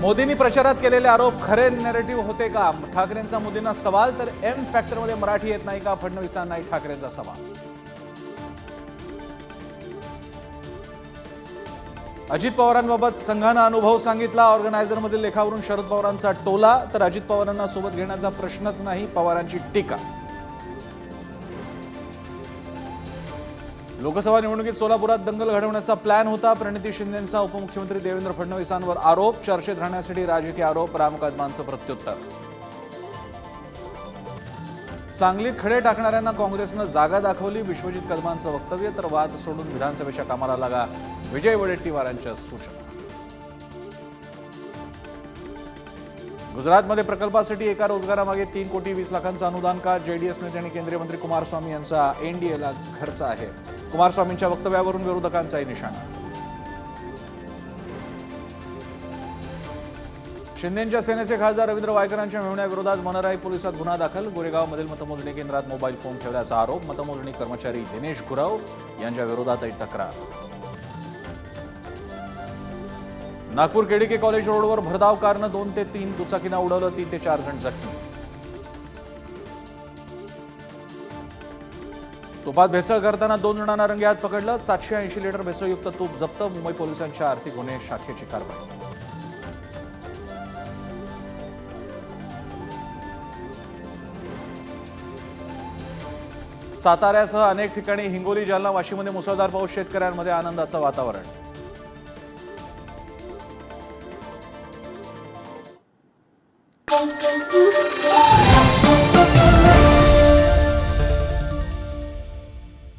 मोदींनी प्रचारात केलेले आरोप खरे नॅरेटिव्ह होते का? ठाकरेंचा मोदींना सवाल, तर एम फॅक्टरमध्ये मराठी येत नाही का? फडणवीसांना नाही ठाकरेंचा सवाल. अजित पवारांबाबत संघानं अनुभव सांगितला. ऑर्गनायझरमधील लेखावरून शरद पवारांचा टोला, तर अजित पवारांना सोबत घेण्याचा प्रश्नच नाही, पवारांची टीका. लोकसभा निवडणुकीत सोलापुरात दंगल घडवण्याचा प्लॅन होता. प्रणिती शिंदेंचा उपमुख्यमंत्री देवेंद्र फडणवीसांवर आरोप. चर्चेत राहण्यासाठी राजकीय आरोप. राम कदमांचं प्रत्युत्तर. सांगलीत खडे टाकणाऱ्यांना काँग्रेसनं जागा दाखवली. विश्वजित कदमांचं वक्तव्य, तर वाद सोडून विधानसभेच्या कामाला लागा, विजय वडेट्टीवार यांच्या सूचना. गुजरातमध्ये प्रकल्पासाठी एका रोजगारामागे 3 कोटी 20 लाखांचं अनुदान का? जेडीएस नेते आणि केंद्रीय मंत्री कुमारस्वामी यांचा एनडीएला खर्च आहे. कुमारस्वामींच्या वक्तव्यावरून विरोधकांचाही निशाणा. शिंदेंच्या सेनेचे खासदार रवींद्र वायकरांच्या मेहुण्याविरोधात मनराई पोलिसात गुन्हा दाखल. गोरेगावमधील मतमोजणी केंद्रात मोबाईल फोन ठेवल्याचा आरोप. मतमोजणी कर्मचारी दिनेश गुरव यांच्या विरोधातही तक्रार. नागपूर केडीके कॉलेज रोडवर भरधाव कारनं 2 ते 3 दुचाकींना उडवलं. 3 ते 4 जण जखमी. तुपात भेसळ करताना 2 जणांना रंगेहात पकडलं. 780 लिटर भेसळयुक्त तूप जप्त. मुंबई पोलिसांच्या आर्थिक गुन्हे शाखेची कारवाई. साताऱ्यासह अनेक ठिकाणी हिंगोली, जालना, वाशीमध्ये मुसळधार पाऊस. शेतकऱ्यांमध्ये आनंदाचं वातावरण.